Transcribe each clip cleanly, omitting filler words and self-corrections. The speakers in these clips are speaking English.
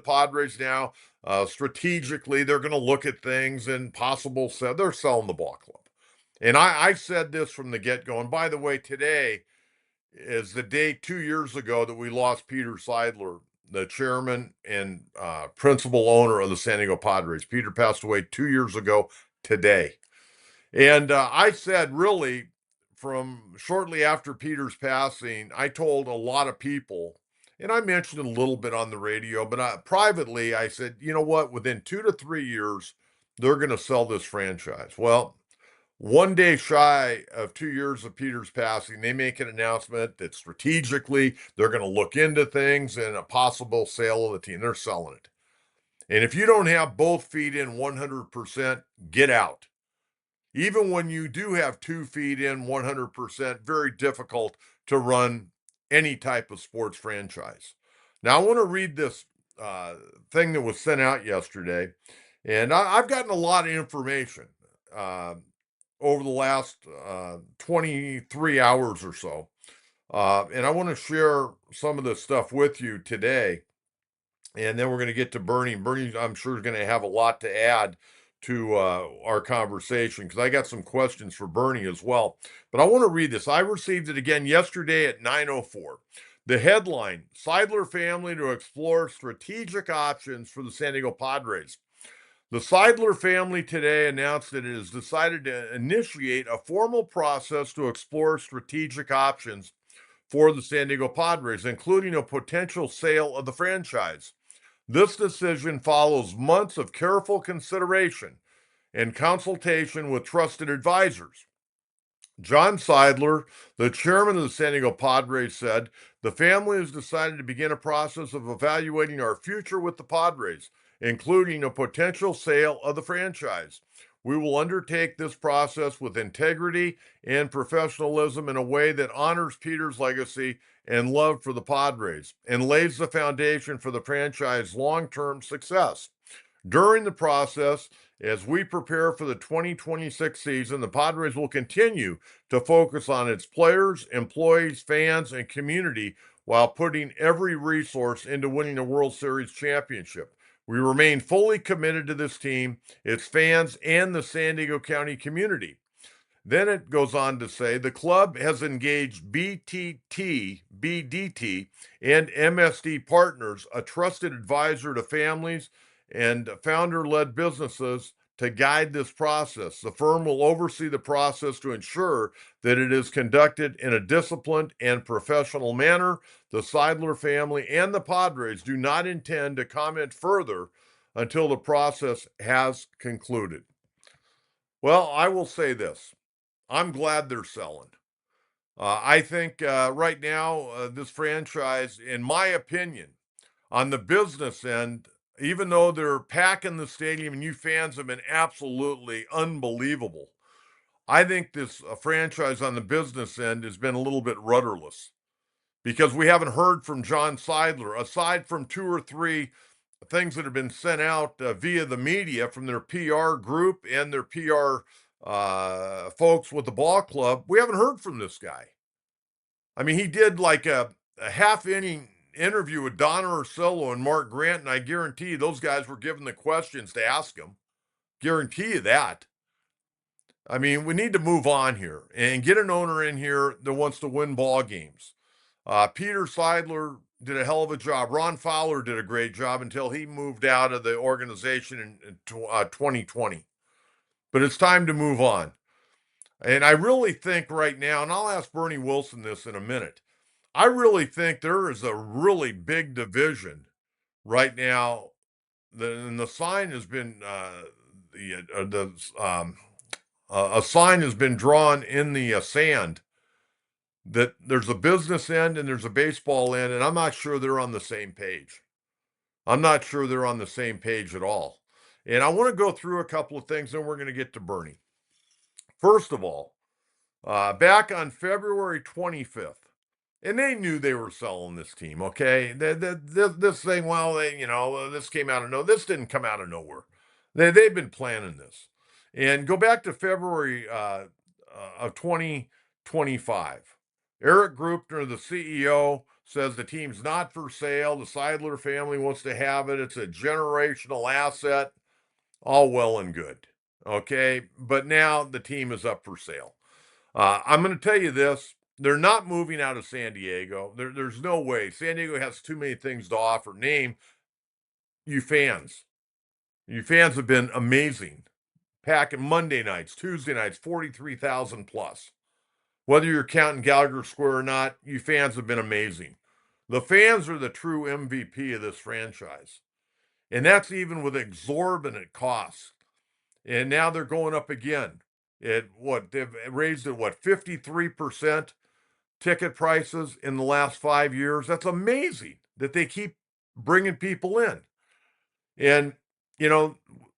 Padres now, strategically, they're going to look at things and they're selling the ball club. And I said this from the get-go. And by the way, today is the day 2 years ago that we lost Peter Seidler, the chairman and principal owner of the San Diego Padres. Peter passed away 2 years ago today. And I said, really, from shortly after Peter's passing, I told a lot of people, and I mentioned it a little bit on the radio, but privately, I said, you know what, within 2 to 3 years, they're going to sell this franchise. Well, one day shy of 2 years of Peter's passing, they make an announcement that strategically they're going to look into things and a possible sale of the team. They're selling it. And if you don't have both feet in 100%, get out. Even when you do have 2 feet in 100%, very difficult to run any type of sports franchise. Now, I want to read this thing that was sent out yesterday, and I've gotten a lot of information over the last 23 hours or so. And I want to share some of this stuff with you today. And then we're going to get to Bernie. Bernie, I'm sure, is going to have a lot to add to our conversation because I got some questions for Bernie as well. But I want to read this. I received it again yesterday at 9:04. The headline, Seidler family to explore strategic options for the San Diego Padres. The Seidler family today announced that it has decided to initiate a formal process to explore strategic options for the San Diego Padres, including a potential sale of the franchise. This decision follows months of careful consideration and consultation with trusted advisors. John Seidler, the chairman of the San Diego Padres, said, the family has decided to begin a process of evaluating our future with the Padres, including a potential sale of the franchise. We will undertake this process with integrity and professionalism in a way that honors Peter's legacy and love for the Padres and lays the foundation for the franchise's long-term success. During the process, as we prepare for the 2026 season, the Padres will continue to focus on its players, employees, fans, and community while putting every resource into winning the World Series championship. We remain fully committed to this team, its fans, and the San Diego County community. Then it goes on to say the club has engaged BDT, and MSD Partners, a trusted advisor to families and founder-led businesses, to guide this process. The firm will oversee the process to ensure that it is conducted in a disciplined and professional manner. The Seidler family and the Padres do not intend to comment further until the process has concluded. Well, I will say this. I'm glad they're selling. I think right now, this franchise, in my opinion, on the business end, even though they're packing the stadium and you fans have been absolutely unbelievable, I think this franchise on the business end has been a little bit rudderless because we haven't heard from John Seidler, aside from two or three things that have been sent out via the media from their PR group and their PR folks with the ball club. We haven't heard from this guy. I mean, he did like a half inning interview with Donna Ursillo and Mark Grant, and I guarantee you those guys were given the questions to ask him. Guarantee you that. I mean, we need to move on here and get an owner in here that wants to win ball games. Peter Seidler did a hell of a job. Ron Fowler did a great job until he moved out of the organization in 2020. But it's time to move on. And I really think right now, and I'll ask Bernie Wilson this in a minute, I really think there is a really big division right now. And the sign has been a sign has been drawn in the sand that there's a business end and there's a baseball end, and I'm not sure they're on the same page. I'm not sure they're on the same page at all. And I want to go through a couple of things, then we're going to get to Bernie. First of all, back on February 25th, and they knew they were selling this team, okay? This thing, well, this came out of nowhere. This didn't come out of nowhere. They've been planning this. And go back to February of 2025. Eric Grupner, the CEO, says the team's not for sale. The Seidler family wants to have it. It's a generational asset. All well and good. Okay. But now the team is up for sale. I'm going to tell you this. They're not moving out of San Diego. There's no way. San Diego has too many things to offer. Name you fans. You fans have been amazing. Packing Monday nights, Tuesday nights, 43,000 plus. Whether you're counting Gallagher Square or not, you fans have been amazing. The fans are the true MVP of this franchise. And that's even with exorbitant costs. And now they're going up again. They've raised it 53% ticket prices in the last 5 years. That's amazing that they keep bringing people in. And, you know,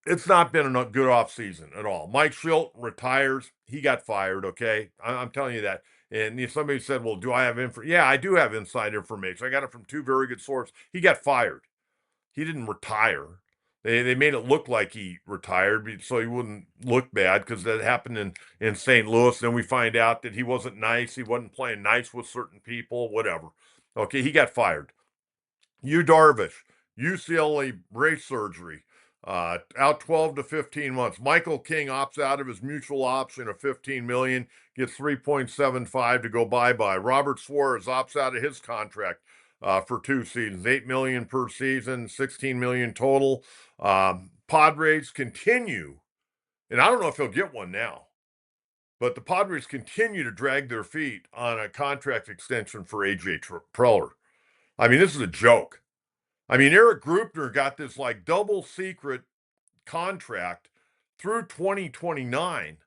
it's not been a good offseason at all. Mike Schilt retires. He got fired, okay? I'm telling you that. And if somebody said, well, do I have info? Yeah, I do have inside information. I got it from two very good sources. He got fired. He didn't retire. They made it look like he retired so he wouldn't look bad because that happened in St. Louis. Then we find out that he wasn't nice. He wasn't playing nice with certain people, whatever. Okay, he got fired. Yu Darvish, UCLA brace surgery, out 12 to 15 months. Michael King opts out of his mutual option of $15 million, gets 3.75 to go bye-bye. Robert Suarez opts out of his contract for 2 seasons, $8 million per season, $16 million total. Padres continue, and I don't know if he'll get one now, but the Padres continue to drag their feet on a contract extension for AJ Preller. I mean, this is a joke. I mean, Eric Grupner got this like double secret contract through 2029.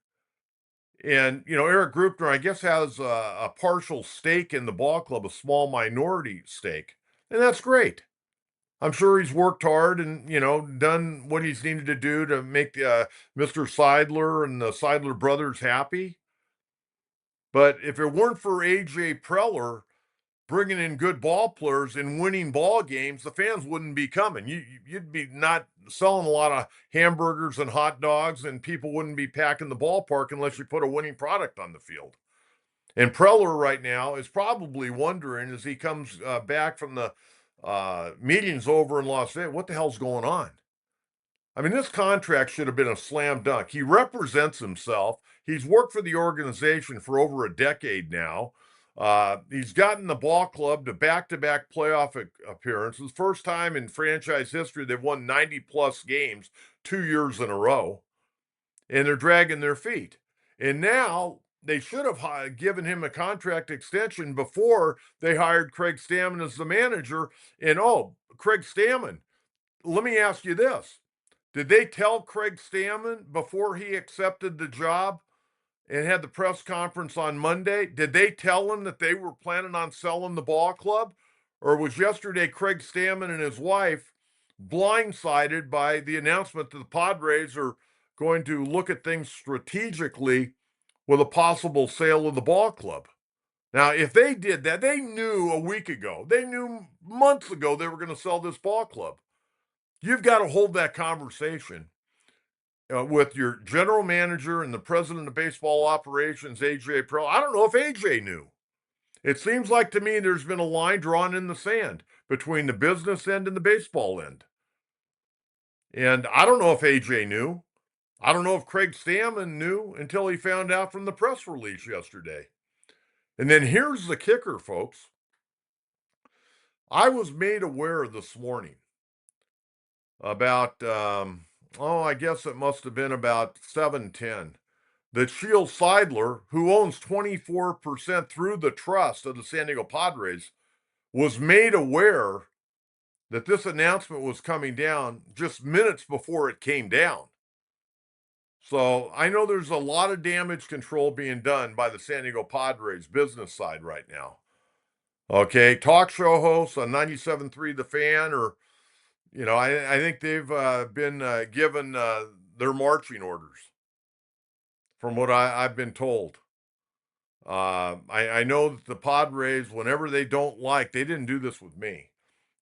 And, Eric Grupner, I guess, has a partial stake in the ball club, a small minority stake. And that's great. I'm sure he's worked hard and, done what he's needed to do to make Mr. Seidler and the Seidler brothers happy. But if it weren't for AJ Preller bringing in good ball players and winning ball games, the fans wouldn't be coming. You'd be not selling a lot of hamburgers and hot dogs, and people wouldn't be packing the ballpark unless you put a winning product on the field. And Preller right now is probably wondering as he comes back from the meetings over in Las Vegas, what the hell's going on? I mean, this contract should have been a slam dunk. He represents himself. He's worked for the organization for over a decade now. He's gotten the ball club to back-to-back playoff appearances. First time in franchise history they've won 90-plus games 2 years in a row. And they're dragging their feet. And now they should have given him a contract extension before they hired Craig Stammen as the manager. And, Craig Stammen, let me ask you this. Did they tell Craig Stammen before he accepted the job and had the press conference on Monday? Did they tell him that they were planning on selling the ball club? Or was yesterday Craig Stammen and his wife blindsided by the announcement that the Padres are going to look at things strategically with a possible sale of the ball club? Now, if they did that, they knew a week ago, they knew months ago they were going to sell this ball club. You've got to hold that conversation with your general manager and the president of baseball operations, AJ Preller. I don't know if AJ knew. It seems like to me there's been a line drawn in the sand between the business end and the baseball end. And I don't know if AJ knew. I don't know if Craig Stammen knew until he found out from the press release yesterday. And then here's the kicker, folks. I was made aware this morning about, I guess it must have been about 7:10, that Shield Seidler, who owns 24% through the trust of the San Diego Padres, was made aware that this announcement was coming down just minutes before it came down. So I know there's a lot of damage control being done by the San Diego Padres business side right now. Okay, talk show hosts on 97.3 The Fan, or, I think they've been given their marching orders from what I've been told. I know that the Padres, whenever they don't like, they didn't do this with me,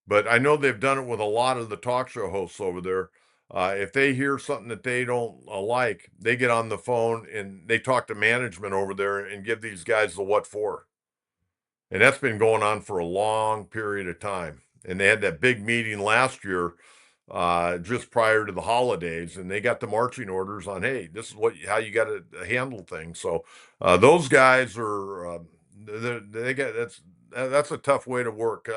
but I know they've done it with a lot of the talk show hosts over there. If they hear something that they don't like, they get on the phone and they talk to management over there and give these guys the what for. And that's been going on for a long period of time. And they had that big meeting last year, just prior to the holidays, and they got the marching orders on, hey, this is how you got to handle things. So those guys are they got that's a tough way to work.